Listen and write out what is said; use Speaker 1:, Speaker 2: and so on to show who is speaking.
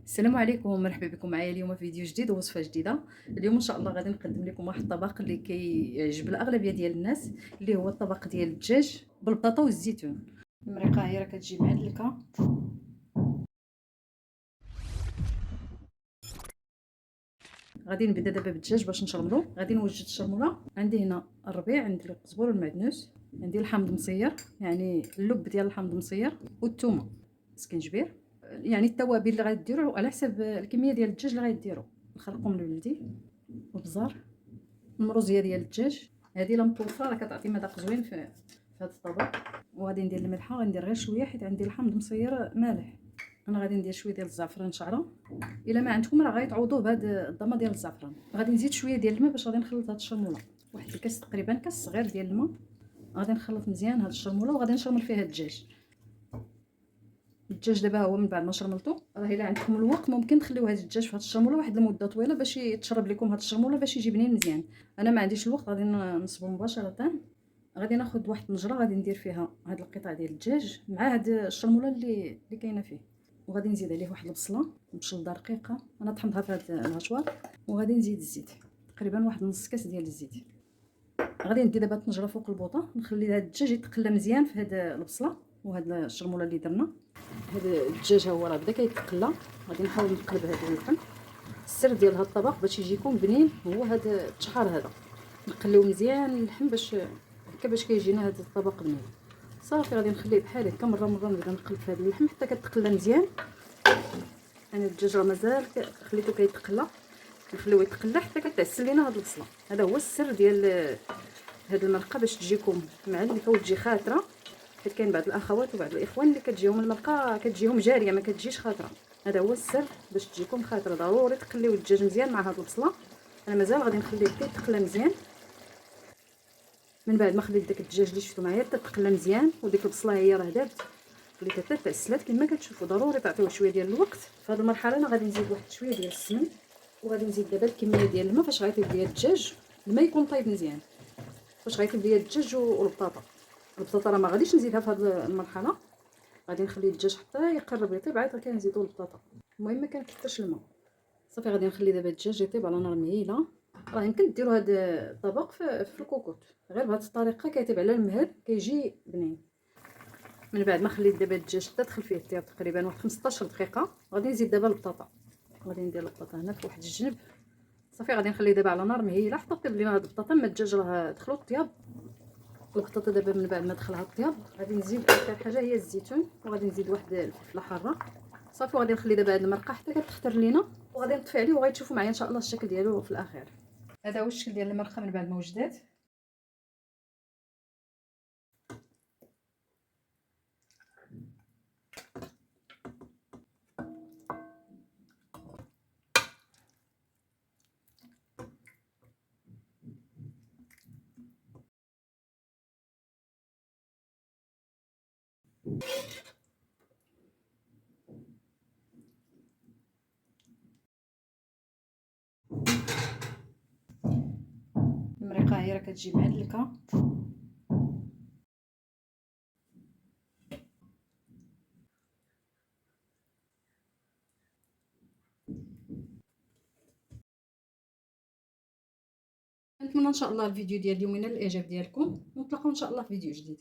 Speaker 1: السلام عليكم، مرحبا بكم معايا اليوم في فيديو جديد ووصفه جديده. اليوم ان شاء الله غادي نقدم لكم واحد الطبق اللي كيعجب الاغلبيه ديال الناس، اللي هو الطبق ديال الدجاج بالبطاطا والزيتون. المريقه هي راه كتجي معلكه. غادي نبدا دابا بالدجاج باش نشرملو. غادي نوجد الشرموله. عندي هنا الربيع، عندي القزبر والمعدنوس، عندي الحامض مصير يعني اللب ديال الحامض مصير، والثومه، سكنجبير. يعني التوابل اللي غاديروا على حسب الكميه ديال الدجاج اللي غاديروا. الخرقوم البلدي وبزار، المروزيه ديال الدجاج. هذه لا مطوفه، راه كتعطي مذاق زوين في هذا الطبق. وغادي ندير الملحه، غندير غير شويه حيت عندي الحامض مصير مالح. انا غادي ندير شويه ديال الزعفران شعره. الا ما عندكم راه غيتعوضوه بهذا الضمه ديال الزعفران. غادي نزيد شويه ديال الماء باش غادي نخلط هاد الشرموله، واحد الكاس تقريبا، كاس صغير ديال الماء. غادي نخلط مزيان هاد الشرموله وغادي نشرمل فيها الدجاج. الدجاج دابا هو من بعد ما شرملته، راه الا عندكم الوقت ممكن تخليو هذا الدجاج في هذه الشرموله واحد المده طويله باش يتشرب لكم هذه الشرموله باش يجي بنين مزيان. انا ما عنديش الوقت، غادي نصبو مباشره. غادي ناخذ واحد النجره، غادي ندير فيها هاد القطع ديال الدجاج مع هاد الشرموله اللي كاينه فيه. وغادي نزيد عليه واحد البصله مبشلده رقيقه، انا طحنتها في هاد الهشوار. وغادي نزيد الزيت، تقريبا واحد نص كاس ديال الزيت. غادي ندير دابا الطنجره فوق البوطه، نخلي هاد الدجاج يتقلى مزيان في هاد البصله وهاد الشرموله اللي درنا. هاد الدجاج ها هو راه بدا كيتقلى. غادي نحاول نقلب هاد اللحم. السر ديال هاد الطبق باش يجيكم بنين هو هاد التشحار هذا. نقليو مزيان اللحم باش هكا باش كيجينا هاد الطبق بنين. صافي غادي نخليه بحال هكا، مره نبدا نقلب في هاد اللحم حتى كتقلى مزيان. انا الدجاج راه مازال خليته كيتقلى، نخليوه يتقلى حتى كتعسل لينا هاد البصله. هذا هو السر ديال هاد المرقه باش تجيكم معلكه وتجي خاطره. حيت كاين بعض الاخوات وبعض الاخوان اللي كتجيهم المرقه كتجيهم جاريه ما كتجيش خاطره. هذا هو السر باش تجيكم خاطره، ضروري تقليو الدجاج مزيان مع هاد البصله. انا مازال غادي نخليه يتقلى مزيان. من بعد ما خليت داك الدجاج اللي شفتو معايا تقلى مزيان وديك البصله هي راه دابت، خليتها حتى تعسلات كما كتشوفوا. ضروري تعطيوه شويه ديال الوقت. في هذه المرحله انا غادي نزيد واحد شويه ديال السمن، وغادي نزيد دابا الكميه ديال الماء فاش غيطيب ليا الدجاج. الماء يكون طايب مزيان فاش غيطيب ليا الدجاج والبطاطا. البطاطا راه ما غاديش نزيدها في هذه المرحله، غادي نخلي الدجاج حتى يقرب يطيب عاد كنزيدو البطاطا. المهم ما كنكثرش الماء. صافي غادي نخلي دابا الدجاج يطيب على نار مهيله. راه يمكن ديروا هذا الطبق في الكوكوط، غير بهذه الطريقه كيطيب على المهل كيجي بنين. من بعد ما خليت دابا الدجاج حتى دخل فيه الطياب تقريبا واحد 15 دقيقه، غادي نزيد دابا البطاطا. غادي ندير البطاطا هنا في واحد الجنب. صافي غادي نخليه دابا على نار مهيله حتى طيب لينا هاد البطاطا. ما الدجاج راه دخلوا الطياب. البطاطا دابا من بعد ما دخلها الطياب غادي نزيد اخر حاجه هي الزيتون، وغادي نزيد واحد الفلفله حاره. صافي وغادي نخلي دابا هاد المرقه حتى كتختر لينا، وغادي نطفي عليه وغيتشوفوا معايا ان شاء الله الشكل ديالو في الاخير. هذا هو الشكل ديال المرقه من بعد ما وجدات. المرقه هي راه كتجي معلكه. نتمنى ان شاء الله الفيديو ديال اليوم ينال الاعجاب ديالكم، ونتلاقاو ان شاء الله في فيديو جديد.